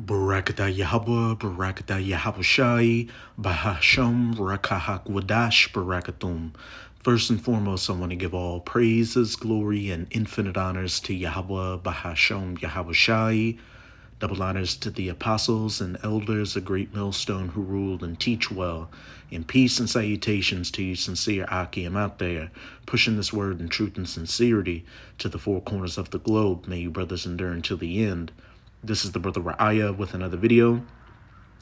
Barakata Yahweh, Barakata Yahushai, Bahasham, Rakahak Barakatum. First and foremost, I want to give all praises, glory, and infinite honors to Yahweh, Bahasham, Yahushai. Double honors to the apostles and elders, a great millstone who ruled and teach well. And peace and salutations to you sincere Akim out there, pushing this word in truth and sincerity to the four corners of the globe. May you brothers endure until the end. This is the brother Ra'aya with another video.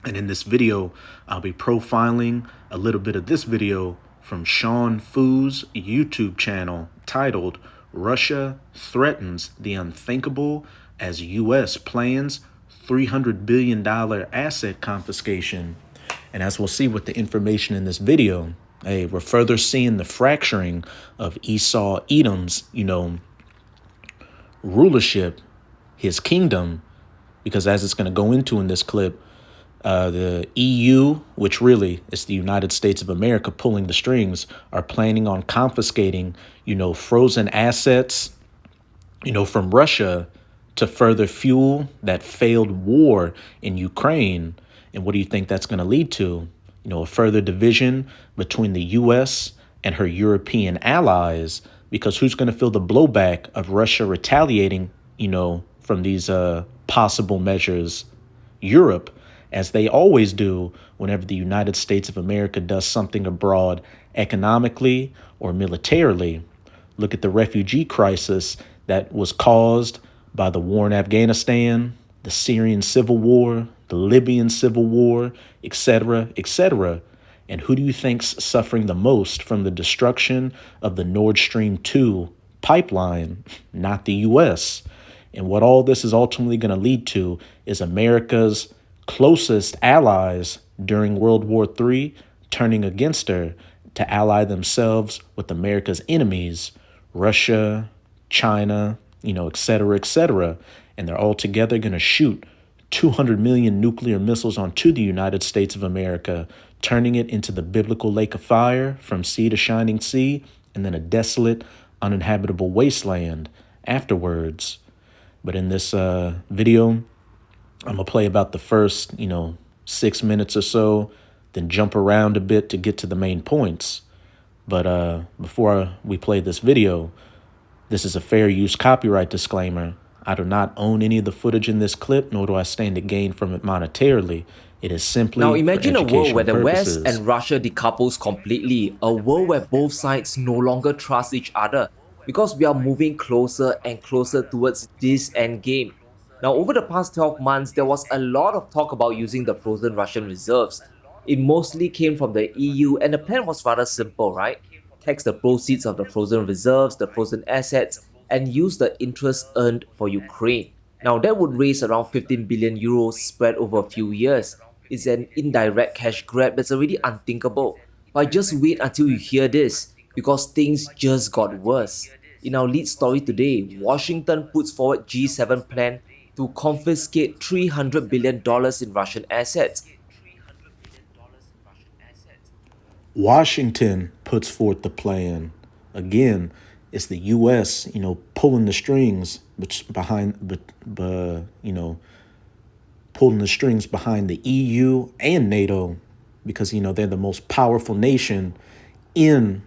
And in this video, I'll be profiling a little bit of this video from Sean Fu's YouTube channel titled Russia Threatens the Unthinkable as U.S. Plans $300 billion asset confiscation. And as we'll see with the information in this video, hey, we're further seeing the fracturing of Esau Edom's, rulership, his kingdom, because as it's going to go into in this clip, the EU, which really is the United States of America pulling the strings, are planning on confiscating, frozen assets, from Russia to further fuel that failed war in Ukraine. And what do you think that's going to lead to? A further division between the U.S. and her European allies, because who's going to feel the blowback of Russia retaliating, from these possible measures? Europe, as they always do whenever the United States of America does something abroad economically or militarily. Look at the refugee crisis that was caused by the war in Afghanistan, the Syrian civil war, the Libyan civil war, etc., etc. And who do you think's suffering the most from the destruction of the Nord Stream 2 pipeline? Not the U.S. And what all this is ultimately going to lead to is America's closest allies during World War III turning against her to ally themselves with America's enemies, Russia, China, et cetera, et cetera. And they're all together going to shoot 200 million nuclear missiles onto the United States of America, turning it into the biblical lake of fire from sea to shining sea, and then a desolate, uninhabitable wasteland afterwards. But in this video, I'm going to play about the first, 6 minutes or so, then jump around a bit to get to the main points. But before we play this video, this is a fair use copyright disclaimer. I do not own any of the footage in this clip, nor do I stand to gain from it monetarily. It is simply Now imagine for a world where the purposes. West and Russia decouples completely, a world where both sides no longer trust each other, because we are moving closer and closer towards this end game. Now over the past 12 months, there was a lot of talk about using the frozen Russian reserves. It mostly came from the EU, and the plan was rather simple, right? Tax the proceeds of the frozen reserves, the frozen assets, and use the interest earned for Ukraine. Now that would raise around 15 billion euros spread over a few years. It's an indirect cash grab that's already unthinkable. But just wait until you hear this, because things just got worse. In our lead story today, Washington puts forward G7 plan to confiscate $300 billion in Russian assets. Washington puts forth the plan. Again, it's the U.S., pulling the strings pulling the strings behind the EU and NATO, because they're the most powerful nation in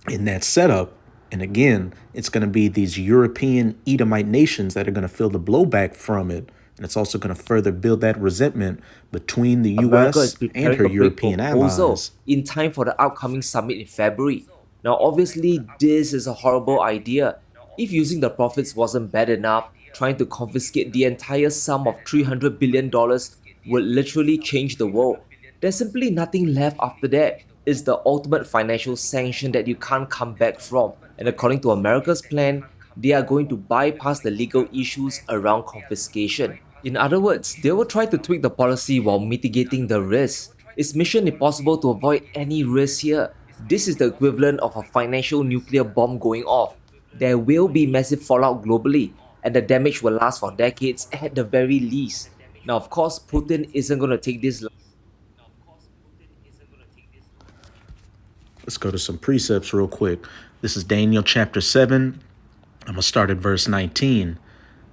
that setup. And again, it's going to be these European Edomite nations that are going to feel the blowback from it. And it's also going to further build that resentment between the America is U.S. and preparing her a big European proposal allies. in time for the upcoming summit in February. Now, obviously, this is a horrible idea. If using the profits wasn't bad enough, trying to confiscate the entire sum of $300 billion would literally change the world. There's simply nothing left after that. It's the ultimate financial sanction that you can't come back from. And according to America's plan, they are going to bypass the legal issues around confiscation. In other words, they will try to tweak the policy while mitigating the risk. It's mission impossible to avoid any risk here. This is the equivalent of a financial nuclear bomb going off. There will be massive fallout globally, and the damage will last for decades at the very least. Now, of course, Putin isn't going to take this. Let's go to some precepts real quick. This is Daniel chapter 7. I'm going to start at verse 19.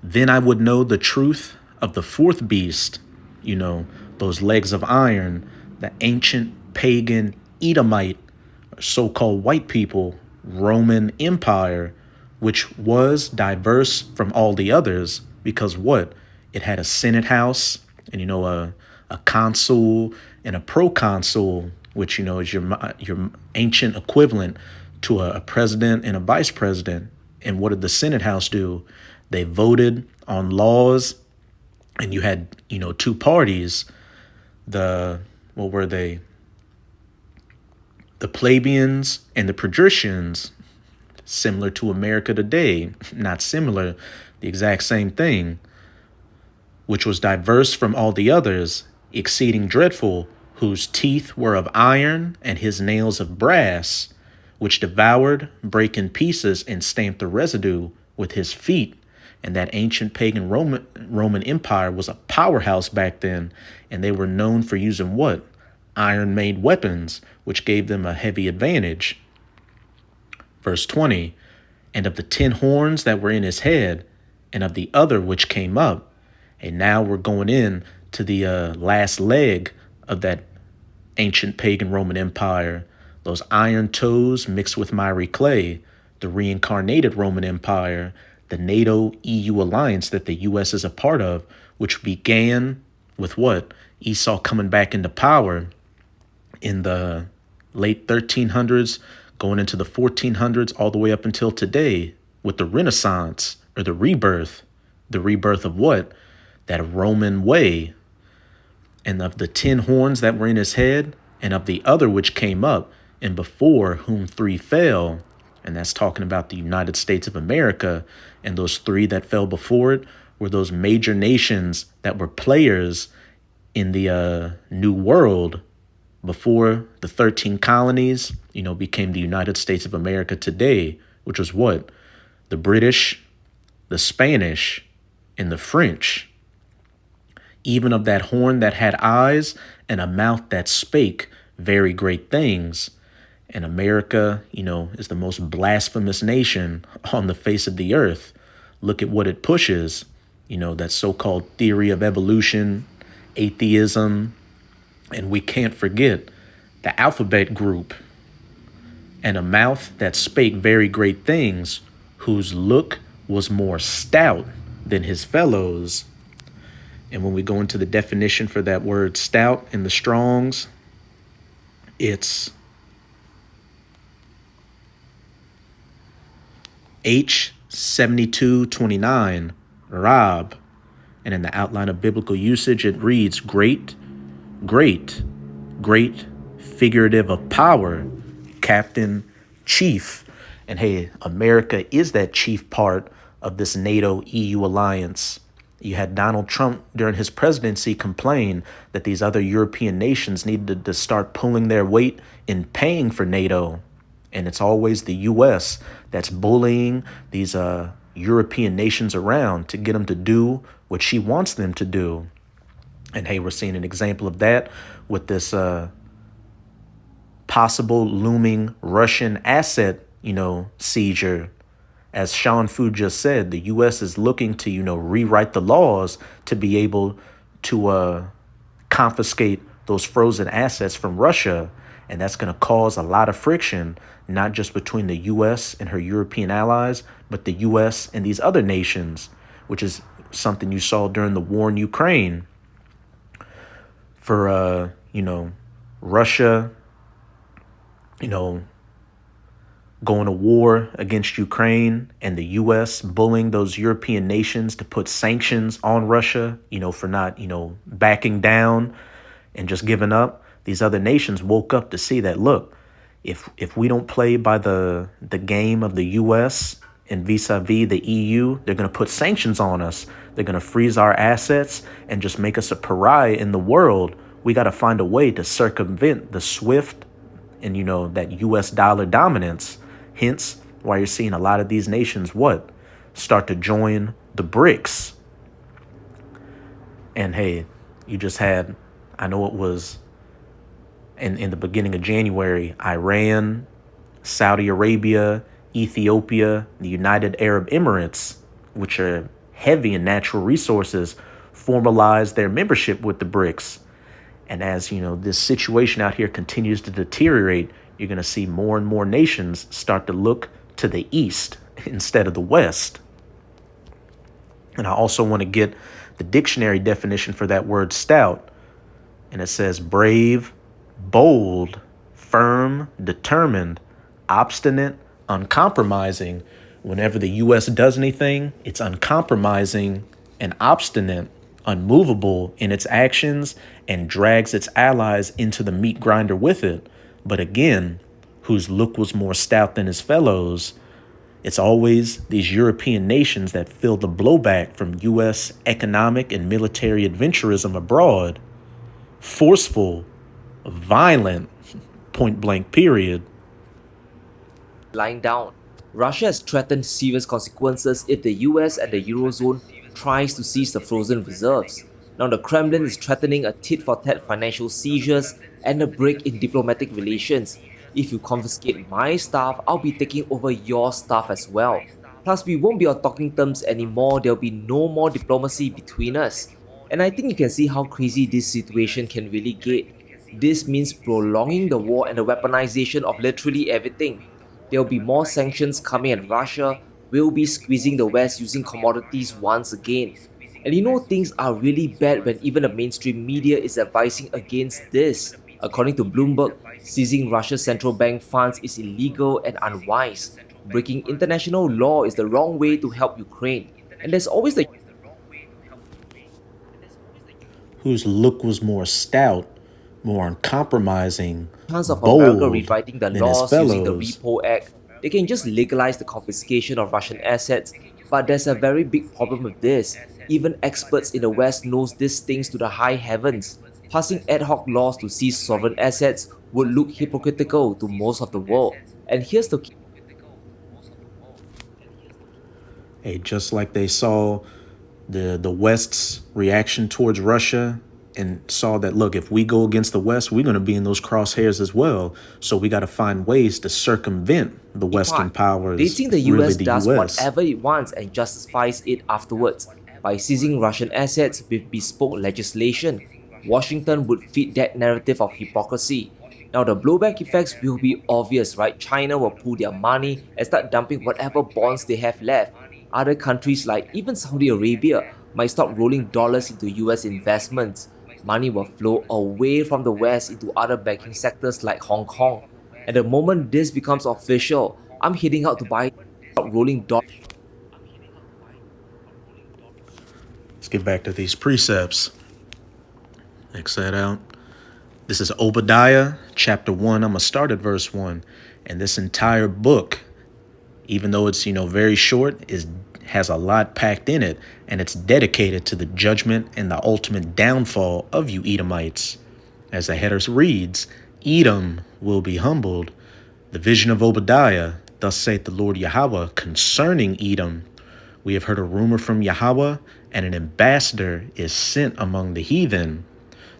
Then I would know the truth of the fourth beast, those legs of iron, the ancient pagan Edomite, so called white people, Roman Empire, which was diverse from all the others because what? It had a Senate House and, a consul and a proconsul, which, is your ancient equivalent to a president and a vice president. And what did the Senate House do? They voted on laws, and you had, two parties. What were they? The plebeians and the patricians, similar to America today, not similar, the exact same thing, which was diverse from all the others, exceeding dreadful, whose teeth were of iron and his nails of brass, which devoured, brake in pieces, and stamped the residue with his feet. And that ancient pagan Roman Empire was a powerhouse back then, and they were known for using what? Iron-made weapons, which gave them a heavy advantage. Verse 20, and of the 10 horns that were in his head, and of the other which came up. And now we're going in to the last leg of that ancient pagan Roman Empire. Those iron toes mixed with miry clay, the reincarnated Roman Empire, the NATO-EU alliance that the U.S. is a part of, which began with what? Esau coming back into power in the late 1300s, going into the 1400s, all the way up until today with the Renaissance or the rebirth. The rebirth of what? That Roman way. And of the 10 horns that were in his head, and of the other which came up, and before whom 3 fell. And that's talking about the United States of America. And those 3 that fell before it were those major nations that were players in the New World before the 13 colonies, became the United States of America today, which was what? The British, the Spanish, and the French. Even of that horn that had eyes and a mouth that spake very great things. And America, is the most blasphemous nation on the face of the earth. Look at what it pushes, that so-called theory of evolution, atheism, and we can't forget the alphabet group. And a mouth that spake very great things, whose look was more stout than his fellows. And when we go into the definition for that word stout in the Strongs, it's H7229, Rab. And in the outline of biblical usage, it reads great, great, great, figurative of power, captain, chief. And hey, America is that chief part of this NATO-EU alliance. You had Donald Trump during his presidency complain that these other European nations needed to start pulling their weight in paying for NATO. And it's always the U.S. that's bullying these European nations around to get them to do what she wants them to do. And hey, we're seeing an example of that with this possible looming Russian asset, seizure. As Sean Fu just said, the U.S. is looking to, rewrite the laws to be able to confiscate those frozen assets from Russia. And that's going to cause a lot of friction, not just between the U.S. and her European allies, but the U.S. and these other nations, which is something you saw during the war in Ukraine. For, Russia, going to war against Ukraine and the U.S. bullying those European nations to put sanctions on Russia, for not, backing down and just giving up. These other nations woke up to see that, look, if we don't play by the game of the U.S. and vis-a-vis the EU, they're going to put sanctions on us. They're going to freeze our assets and just make us a pariah in the world. We got to find a way to circumvent the SWIFT and, that U.S. dollar dominance. Hence why you're seeing a lot of these nations, start to join the BRICS. And hey, you just had, I know it was in the beginning of January, Iran, Saudi Arabia, Ethiopia, the United Arab Emirates, which are heavy in natural resources, formalize their membership with the BRICS. And as this situation out here continues to deteriorate, you're going to see more and more nations start to look to the east instead of the west. And I also want to get the dictionary definition for that word stout. And it says brave, bold, firm, determined, obstinate, uncompromising. Whenever the U.S. does anything, it's uncompromising and obstinate, unmovable in its actions, and drags its allies into the meat grinder with it. But again, whose look was more stout than his fellows? It's always these European nations that feel the blowback from U.S. economic and military adventurism abroad. Forceful, violent, point blank, period. lying down. Russia has threatened serious consequences if the US and the Eurozone tries to seize the frozen reserves. Now the Kremlin is threatening a tit-for-tat financial seizures and a break in diplomatic relations. If you confiscate my stuff, I'll be taking over your stuff as well. Plus, we won't be on talking terms anymore, there'll be no more diplomacy between us. And I think you can see how crazy this situation can really get. This means prolonging the war and the weaponization of literally everything. There will be more sanctions coming, and Russia will be squeezing the West using commodities once again. And things are really bad when even the mainstream media is advising against this. According to Bloomberg, seizing Russia's central bank funds is illegal and unwise. Breaking international law is the wrong way to help Ukraine. And there's always the Whose look was more stout, more uncompromising, chance of America bold rewriting the than his laws using the fellows. Repo Act. They can just legalize the confiscation of Russian assets, but there's a very big problem with this. Even experts in the West knows this stinks to the high heavens. Passing ad hoc laws to seize sovereign assets would look hypocritical to most of the world. And here's the Hey, just like they saw the West's reaction towards Russia and saw that, look, if we go against the West, we're going to be in those crosshairs as well. So we got to find ways to circumvent the Western part. They powers, think the really US the does US. whatever it wants and justifies it afterwards. By seizing Russian assets with bespoke legislation, Washington would feed that narrative of hypocrisy. Now, the blowback effects will be obvious, right? China will pull their money and start dumping whatever bonds they have left. Other countries, like even Saudi Arabia, might stop rolling dollars into US investments. Money will flow away from the West into other banking sectors like Hong Kong. And the moment this becomes official, I'm heading out to buy rolling dollars. Let's get back to these precepts. X that out. This is Obadiah chapter 1. I'm going to start at verse 1. And this entire book, even though it's, very short, has a lot packed in it, and it's dedicated to the judgment and the ultimate downfall of you Edomites. As the header reads, Edom will be humbled. The vision of Obadiah, thus saith the Lord Yahweh concerning Edom. We have heard a rumor from Yahweh, and an ambassador is sent among the heathen.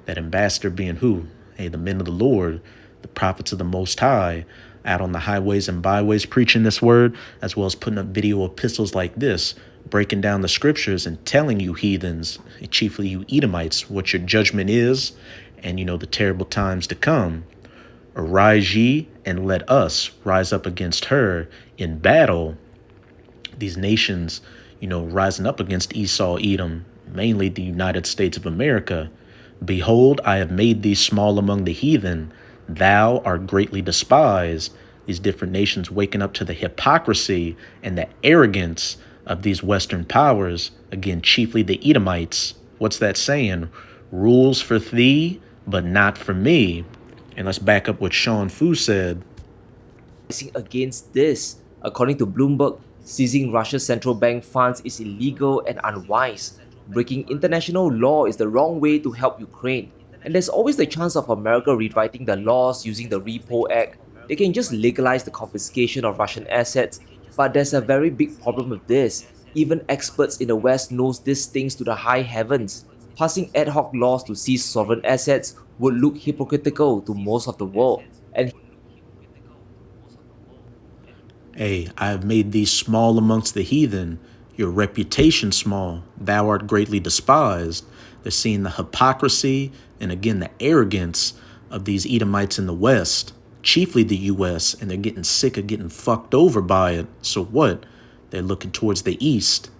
That ambassador being who? Hey, the men of the Lord, the prophets of the Most High, out on the highways and byways preaching this word, as well as putting up video epistles like this, breaking down the scriptures and telling you heathens, chiefly you Edomites, what your judgment is and, the terrible times to come. Arise ye and let us rise up against her in battle. These nations, rising up against Esau, Edom, mainly the United States of America. Behold, I have made thee small among the heathen. Thou art greatly despised. These different nations waking up to the hypocrisy and the arrogance of these Western powers. Again, chiefly the Edomites. What's that saying? Rules for thee, but not for me. And let's back up what Sean Fu said. Against this. According to Bloomberg, seizing Russia's central bank funds is illegal and unwise. Breaking international law is the wrong way to help Ukraine. And there's always the chance of America rewriting the laws using the Repo Act. They can just legalize the confiscation of Russian assets, but there's a very big problem with this. Even experts in the West knows this stinks to the high heavens. Passing ad hoc laws to seize sovereign assets would look hypocritical to most of the world. And Hey, I have made thee small amongst the heathen. Your reputation small, thou art greatly despised. They're seeing the hypocrisy and again the arrogance of these Edomites in the West, chiefly the US, and they're getting sick of getting fucked over by it. So what? They're looking towards the East,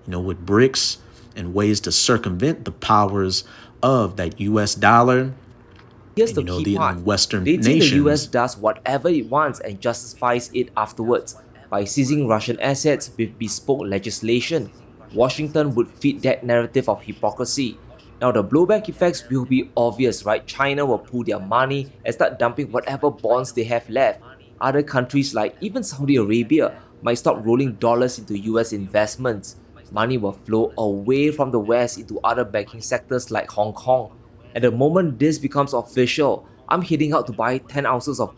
with bricks and ways to circumvent the powers of that US dollar Here's and, the key the part. Western They think the US nations. does whatever it wants and justifies it afterwards by seizing Russian assets with bespoke legislation. Washington would feed that narrative of hypocrisy. Now, the blowback effects will be obvious, right? China will pull their money and start dumping whatever bonds they have left. Other countries, like even Saudi Arabia, might stop rolling dollars into US investments. Money will flow away from the West into other banking sectors like Hong Kong. At the moment this becomes official, I'm heading out to buy 10 ounces of.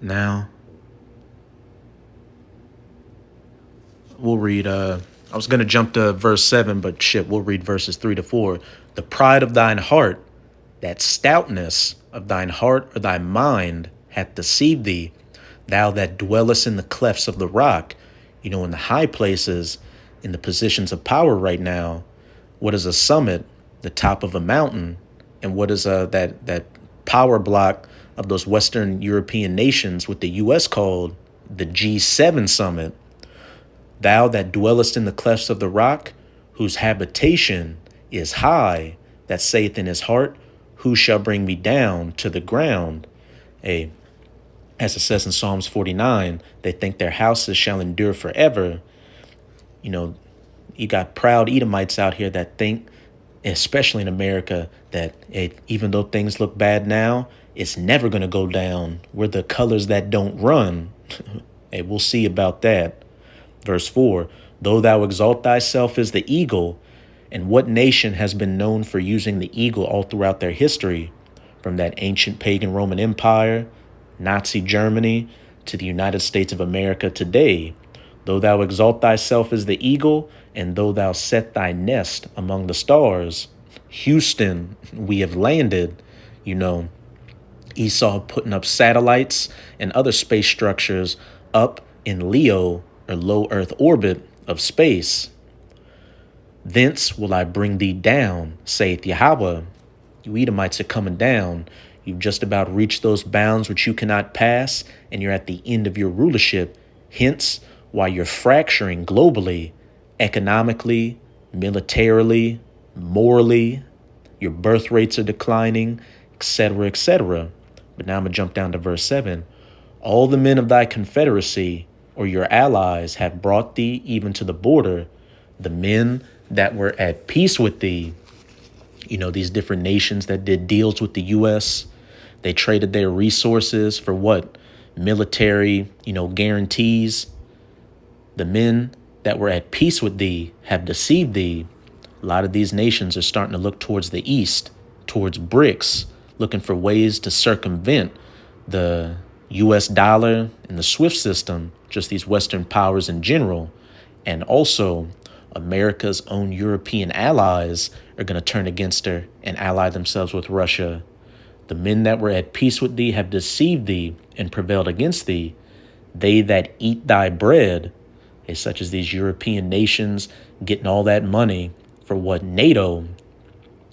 Now, we'll read I was going to jump to verse 7, but shit, we'll read verses 3 to 4. The pride of thine heart, that stoutness of thine heart or thy mind hath deceived thee, thou that dwellest in the clefts of the rock, in the high places, in the positions of power right now. What is a summit? The top of a mountain. And what is that power block of those Western European nations with the US called the G7 summit? Thou that dwellest in the clefts of the rock, whose habitation is high, that saith in his heart, who shall bring me down to the ground? Hey, as it says in Psalms 49, they think their houses shall endure forever. You got proud Edomites out here that think, especially in America, that even though things look bad now, it's never going to go down. We're the colors that don't run. Hey, we'll see about that. Verse 4, though thou exalt thyself as the eagle, and what nation has been known for using the eagle all throughout their history, from that ancient pagan Roman Empire, Nazi Germany, to the United States of America today? Though thou exalt thyself as the eagle, and though thou set thy nest among the stars, Houston, we have landed. Esau putting up satellites and other space structures up in Leo, or low Earth orbit of space. Thence will I bring thee down, saith Yahweh. You Edomites are coming down. You've just about reached those bounds which you cannot pass, and you're at the end of your rulership. Hence, why you're fracturing globally, economically, militarily, morally. Your birth rates are declining, etc., etc. But now I'm going to jump down to verse 7. All the men of thy confederacy, or your allies, have brought thee even to the border, the men that were at peace with thee. These different nations that did deals with the U.S., they traded their resources for what? Military, guarantees. The men that were at peace with thee have deceived thee. A lot of these nations are starting to look towards the east, towards BRICS, looking for ways to circumvent the US dollar and the SWIFT system, just these Western powers in general. And also, America's own European allies are going to turn against her and ally themselves with Russia. The men that were at peace with thee have deceived thee and prevailed against thee. They that eat thy bread, such as these European nations getting all that money for what? NATO.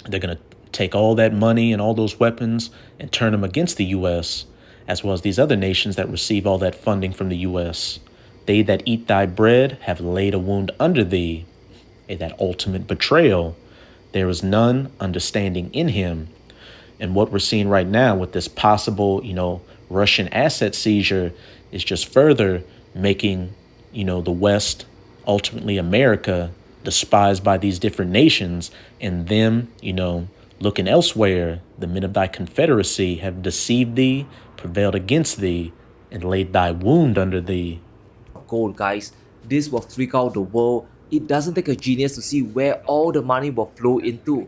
They're going to take all that money and all those weapons and turn them against the U.S., as well as these other nations that receive all that funding from the U.S. They that eat thy bread have laid a wound under thee. That ultimate betrayal. There is none understanding in him. And what we're seeing right now with this possible, Russian asset seizure is just further making, the West, ultimately America, despised by these different nations, and them, looking elsewhere. The men of thy confederacy have deceived thee, prevailed against thee, and laid thy wound under thee. Gold, guys. This will freak out the world. It doesn't take a genius to see where all the money will flow into.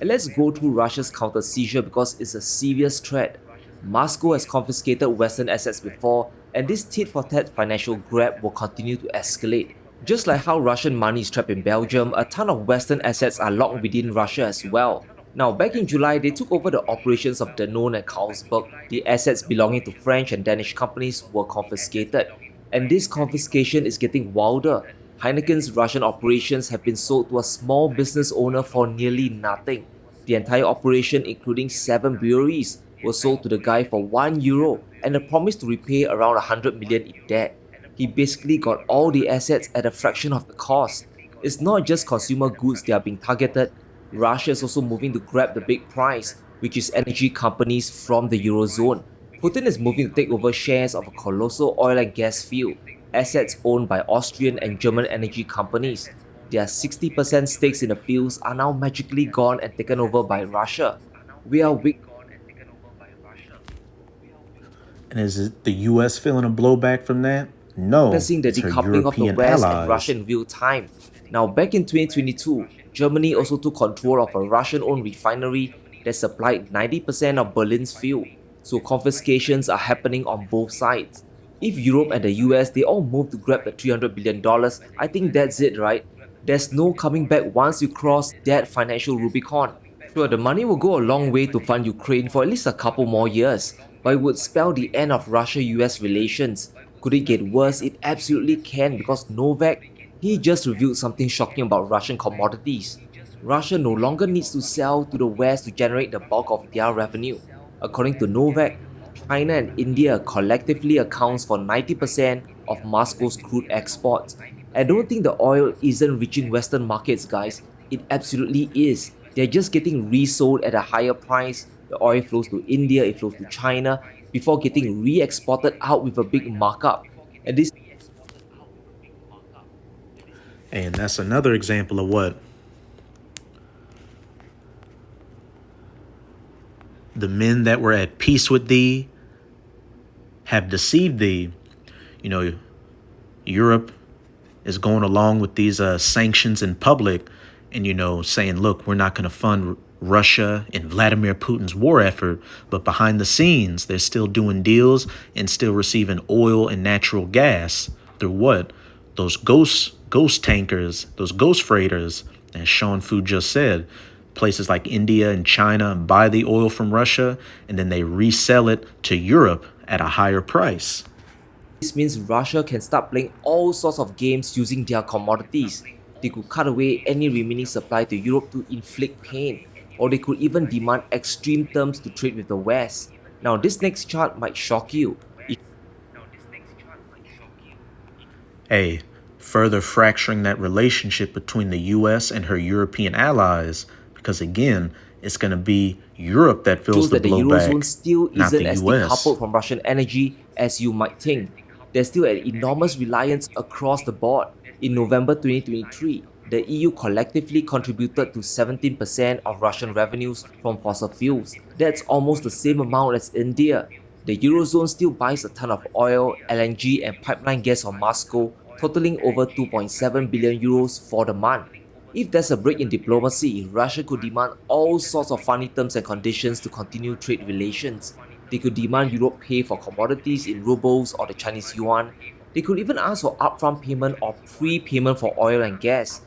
And let's go through Russia's counter seizure because it's a serious threat. Moscow has confiscated Western assets before, and this tit for tat financial grab will continue to escalate. Just like how Russian money is trapped in Belgium, a ton of Western assets are locked within Russia as well. Now, back in July, they took over the operations of Danone and Carlsberg. The assets belonging to French and Danish companies were confiscated. And this confiscation is getting wilder. Heineken's Russian operations have been sold to a small business owner for nearly nothing. The entire operation, including 7 breweries, was sold to the guy for €1 and a promise to repay around 100 million in debt. He basically got all the assets at a fraction of the cost. It's not just consumer goods that are being targeted. Russia is also moving to grab the big prize, which is energy companies from the Eurozone. Putin is moving to take over shares of a colossal oil and gas field, assets owned by Austrian and German energy companies. Their 60% stakes in the fields are now magically gone and taken over by Russia. We are And is it the US feeling a blowback from that? No, witnessing the it's her decoupling of the European West and Russia allies. in real time. Now, back in 2022, Germany also took control of a Russian owned refinery that supplied 90% of Berlin's fuel. So, confiscations are happening on both sides. If Europe and the US they all move to grab the $300 billion, I think that's it, right? There's no coming back once you cross that financial Rubicon. Sure, the money will go a long way to fund Ukraine for at least a couple more years, but it would spell the end of Russia US relations. Could it get worse? It absolutely can because Novak, he just revealed something shocking about Russian commodities. Russia no longer needs to sell to the West to generate the bulk of their revenue. According to Novak, China and India collectively accounts for 90% of Moscow's crude exports. I don't think the oil isn't reaching Western markets, guys. It absolutely is. They're just getting resold at a higher price. The oil flows to India, it flows to China before getting re exported out with a big markup. And this And that's another example of what the men that were at peace with thee have deceived thee. You know, Europe is going along with these sanctions in public and, saying, look, we're not going to fund Russia and Vladimir Putin's war effort. But behind the scenes, they're still doing deals and still receiving oil and natural gas through what? Those ghost tankers, those ghost freighters, as Sean Fu just said. Places like India and China buy the oil from Russia and then they resell it to Europe at a higher price. This means Russia can start playing all sorts of games using their commodities. They could cut away any remaining supply to Europe to inflict pain, or they could even demand extreme terms to trade with the West. Now, this next chart might shock you. A, further fracturing that relationship between the US and her European allies, because again, it's going to be Europe that feels Shows the that the Eurozone blowback, still not isn't the as US. decoupled from Russian energy as you might think. There's still an enormous reliance across the board. In November 2023, the EU collectively contributed to 17% of Russian revenues from fossil fuels. That's almost the same amount as India. The Eurozone still buys a ton of oil, LNG, and pipeline gas from Moscow, totaling over 2.7 billion euros for the month. If there's a break in diplomacy, Russia could demand all sorts of funny terms and conditions to continue trade relations. They could demand Europe pay for commodities in rubles or the Chinese yuan. They could even ask for upfront payment or prepayment for oil and gas.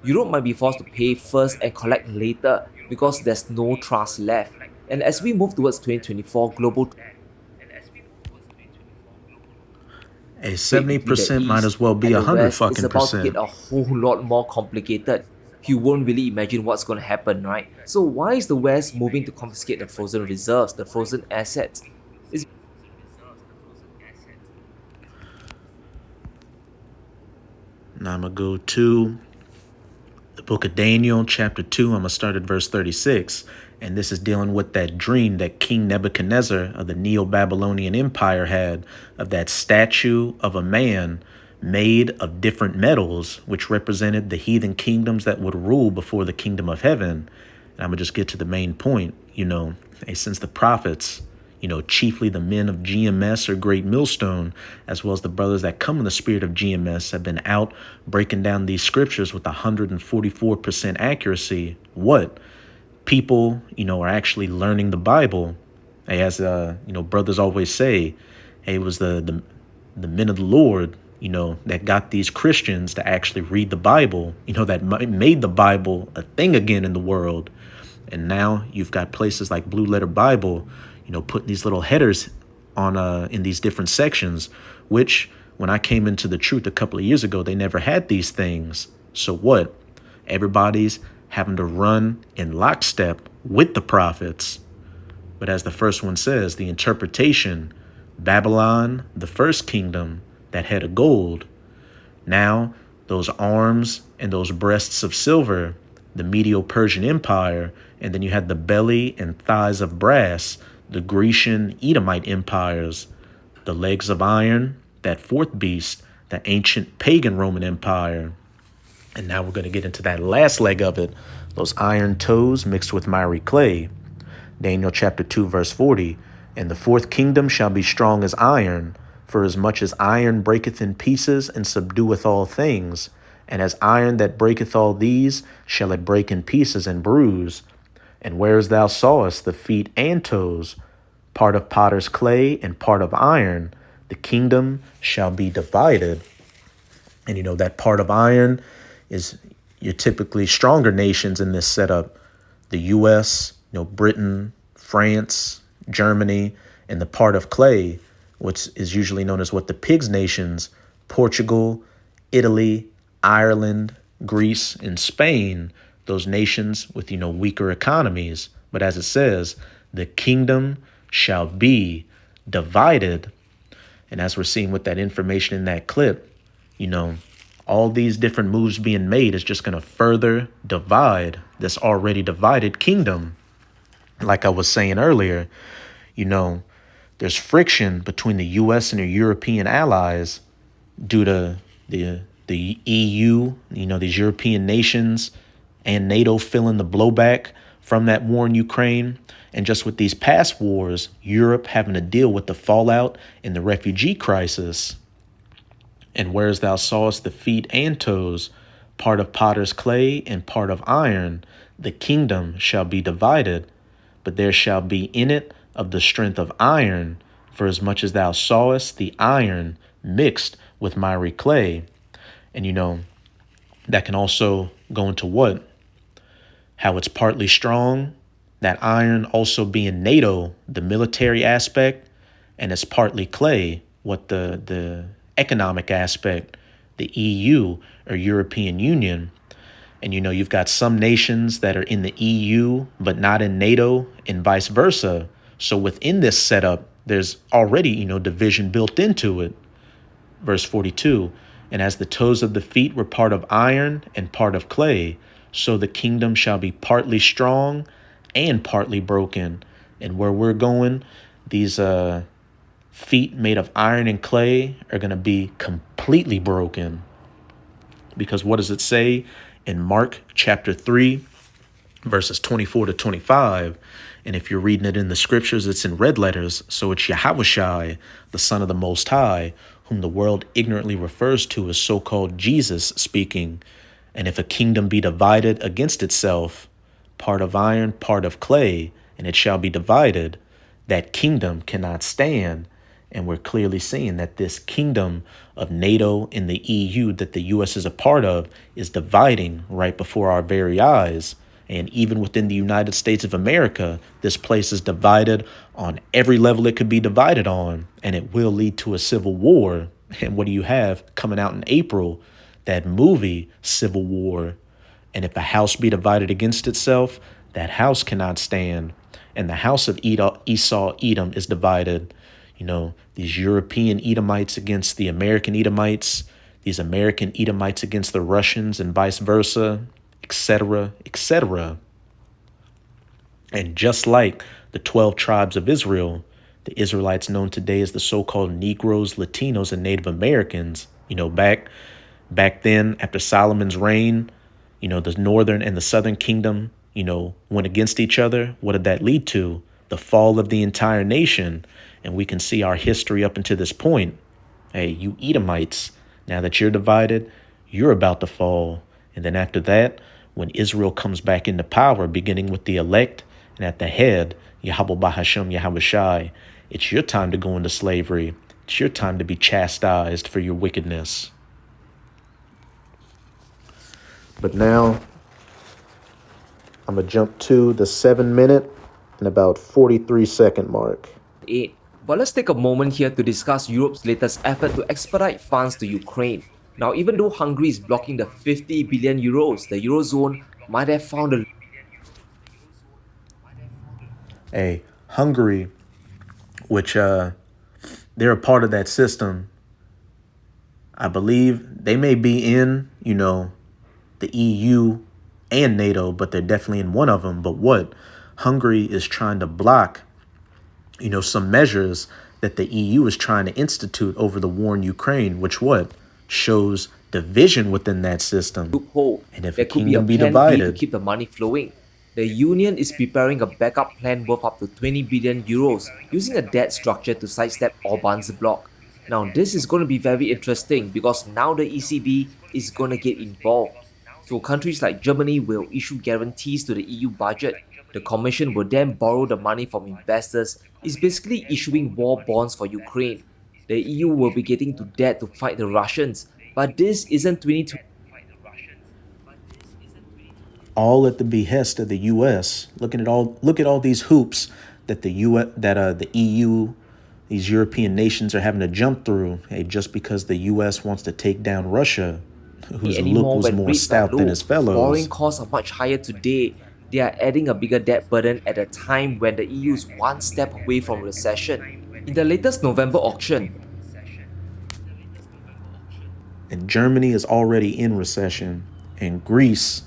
Europe might be forced to pay first and collect later because there's no trust left. And as we move towards 2024, global A trade between the 70% might East as well be and a the hundred West is fucking about to get percent. a whole lot more complicated. You won't really imagine what's going to happen, right? So why is the West moving to confiscate the frozen reserves, the frozen assets? It's Now I'm going to go to the book of Daniel, chapter 2. I'm going to start at verse 36. And this is dealing with that dream that King Nebuchadnezzar of the Neo-Babylonian Empire had of that statue of a man made of different metals, which represented the heathen kingdoms that would rule before the kingdom of heaven. And I'm going to just get to the main point. Since the prophets, chiefly the men of GMS or Great Millstone, as well as the brothers that come in the spirit of GMS, have been out breaking down these scriptures with 144% accuracy. What? People, are actually learning the Bible. As, brothers always say, hey, it was the men of the Lord, that got these Christians to actually read the Bible, that made the Bible a thing again in the world. And now you've got places like Blue Letter Bible, putting these little headers on in these different sections, which when I came into the truth a couple of years ago, they never had these things. So what? Everybody's having to run in lockstep with the prophets. But as the first one says, the interpretation, Babylon, the first kingdom, that head of gold. Now, those arms and those breasts of silver, the Medo-Persian Empire, and then you had the belly and thighs of brass, the Grecian Edomite empires, the legs of iron, that fourth beast, the ancient pagan Roman Empire. And now we're going to get into that last leg of it, those iron toes mixed with miry clay. Daniel chapter 2, verse 40. And the fourth kingdom shall be strong as iron, for as much as iron breaketh in pieces and subdueth all things, and as iron that breaketh all these, shall it break in pieces and bruise. And whereas thou sawest the feet and toes, part of potter's clay and part of iron, the kingdom shall be divided. And that part of iron is your typically stronger nations in this setup. The U.S., Britain, France, Germany, and the part of clay, which is usually known as the pigs nations, Portugal, Italy, Ireland, Greece, and Spain, those nations with, weaker economies. But as it says, the kingdom shall be divided. And as we're seeing with that information in that clip, all these different moves being made is just going to further divide this already divided kingdom. Like I was saying earlier, there's friction between the U.S. and their European allies due to the EU, these European nations, and NATO feeling the blowback from that war in Ukraine. And just with these past wars, Europe having to deal with the fallout and the refugee crisis. And whereas thou sawest the feet and toes, part of potter's clay and part of iron, the kingdom shall be divided, but there shall be in it of the strength of iron, for as much as thou sawest the iron mixed with miry clay. And that can also go into what? How it's partly strong, that iron also being NATO, the military aspect, and it's partly clay, what the economic aspect, the EU or European Union. And you've got some nations that are in the EU but not in NATO and vice versa. So within this setup, there's already, division built into it. Verse 42, and as the toes of the feet were part of iron and part of clay, so the kingdom shall be partly strong and partly broken. And where we're going, these feet made of iron and clay are going to be completely broken. Because what does it say in Mark chapter 3, verses 24 to 25? And if you're reading it in the scriptures, it's in red letters. So it's Yahushai, the Son of the Most High, whom the world ignorantly refers to as so-called Jesus speaking. And if a kingdom be divided against itself, part of iron, part of clay, and it shall be divided, that kingdom cannot stand. And we're clearly seeing that this kingdom of NATO and the EU that the U.S. is a part of is dividing right before our very eyes. And even within the United States of America, this place is divided on every level it could be divided on, and it will lead to a civil war. And what do you have coming out in April? That movie, Civil War. And if a house be divided against itself, that house cannot stand. And the house of Esau, Edom, is divided. These European Edomites against the American Edomites, these American Edomites against the Russians, and vice versa, etc., etc. And just like the 12 tribes of Israel, the Israelites known today as the so-called Negroes, Latinos, and Native Americans, back then, after Solomon's reign, the northern and the southern kingdom, went against each other. What did that lead to? The fall of the entire nation. And we can see our history up until this point. Hey, you Edomites, now that you're divided, you're about to fall. And then after that, when Israel comes back into power, beginning with the elect and at the head, Yahweh Bahashem Yahushai, it's your time to go into slavery. It's your time to be chastised for your wickedness. But now, I'm going to jump to the 7 minute and about 43-second mark. aid. But let's take a moment here to discuss Europe's latest effort to expedite funds to Ukraine. Now, even though Hungary is blocking the 50 billion euros, the Eurozone might have found a A Hungary, which they're a part of that system. I believe they may be in, the EU and NATO, but they're definitely in one of them. But what Hungary is trying to block, some measures that the EU is trying to institute over the war in Ukraine, which what shows division within that system. loophole. And if a There could be a kingdom be plan B to divided, keep the money flowing. The Union is preparing a backup plan worth up to 20 billion euros using a debt structure to sidestep Orban's bloc. Now, this is going to be very interesting because now the ECB is going to get involved. So, countries like Germany will issue guarantees to the EU budget. The Commission will then borrow the money from investors. It's basically issuing war bonds for Ukraine. The EU will be getting to debt to fight the Russians. But this isn't 2020. all at the behest of the U.S. Look at all these hoops that the EU, these European nations are having to jump through. Hey, just because the U.S. wants to take down Russia, whose look Anymore was when more rates are stout than low. his fellows. Borrowing costs are much higher today. They are adding a bigger debt burden at a time when the EU is one step away from recession. In the latest November auction, And Germany is already in recession, and Greece,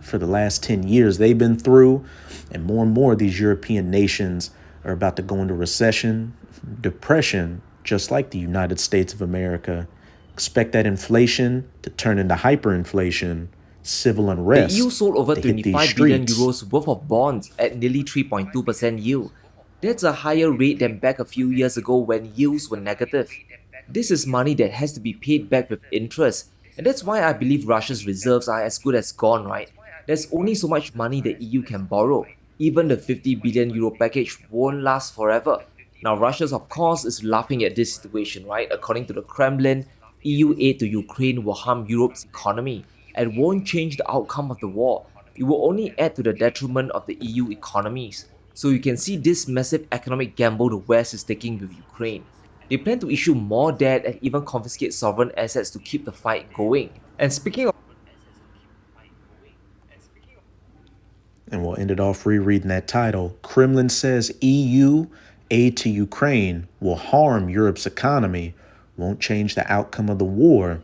for the last 10 years, they've been through, and more of these European nations are about to go into recession, depression, just like the United States of America. Expect that inflation to turn into hyperinflation, civil the EU unrest sold over to hit these 25 billion streets. euros worth of bonds at nearly 3.2% yield. That's a higher rate than back a few years ago when yields were negative. This is money that has to be paid back with interest, and that's why I believe Russia's reserves are as good as gone, right? There's only so much money the EU can borrow. Even the 50 billion euro package won't last forever. Now, Russia, of course, is laughing at this situation, right? According to the Kremlin, EU aid to Ukraine will harm Europe's economy and won't change the outcome of the war. It will only add to the detriment of the EU economies. So you can see this massive economic gamble the West is taking with Ukraine. They plan to issue more debt and even confiscate sovereign assets to keep the fight going. And speaking of And we'll end it off rereading that title. Kremlin says EU aid to Ukraine will harm Europe's economy, won't change the outcome of the war.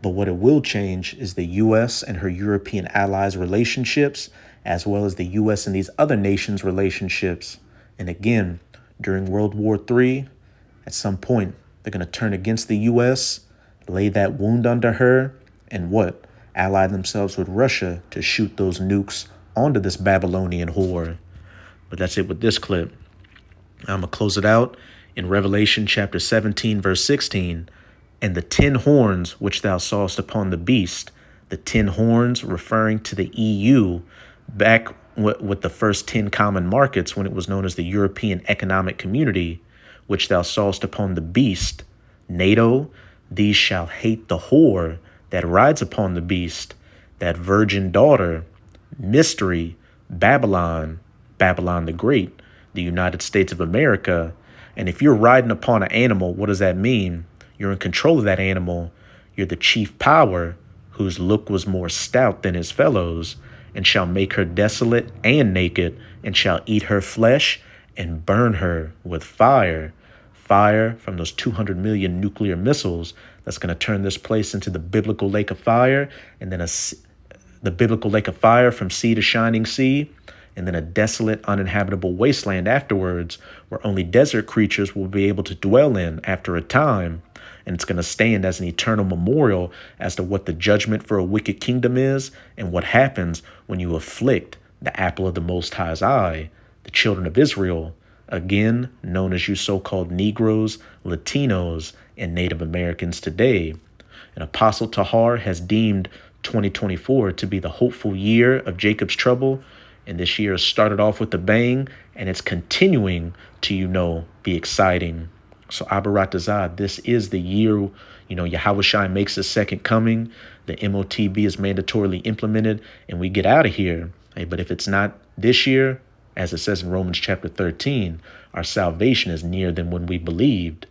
But what it will change is the U.S. and her European allies' relationships, as well as the U.S. and these other nations' relationships. And again, during World War III, at some point, they're going to turn against the U.S., lay that wound under her, and what? Ally themselves with Russia to shoot those nukes onto this Babylonian whore. But that's it with this clip. I'm going to close it out in Revelation chapter 17, verse 16. And the 10 horns which thou sawest upon the beast, the 10 horns referring to the EU back with the first 10 common markets when it was known as the European Economic Community, which thou sawest upon the beast, NATO, these shall hate the whore that rides upon the beast, that virgin daughter, mystery, Babylon, Babylon the Great, the United States of America. And if you're riding upon an animal, what does that mean? You're in control of that animal. You're the chief power, whose look was more stout than his fellows, and shall make her desolate and naked, and shall eat her flesh and burn her with fire. Fire from those 200 million nuclear missiles that's going to turn this place into the biblical lake of fire, and then the biblical lake of fire from sea to shining sea, and then a desolate, uninhabitable wasteland afterwards, where only desert creatures will be able to dwell in after a time. And it's going to stand as an eternal memorial as to what the judgment for a wicked kingdom is and what happens when you afflict the apple of the Most High's eye, the children of Israel, again known as you so-called Negroes, Latinos, and Native Americans today. And Apostle Tahar has deemed 2024 to be the hopeful year of Jacob's trouble, and this year has started off with a bang, and it's continuing to, be exciting. So Abaratazah, this is the year, Yahushua makes his second coming. The MOTB is mandatorily implemented, and we get out of here. Hey, but if it's not this year, as it says in Romans chapter 13, our salvation is nearer than when we believed.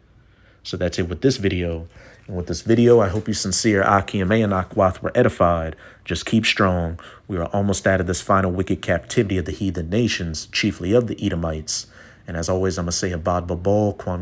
So that's it with this video. And with this video, I hope you sincere Aki and Mayanakwath were edified. Just keep strong. We are almost out of this final wicked captivity of the heathen nations, chiefly of the Edomites. And as always, I'm going to say Abad Babal, Kwame.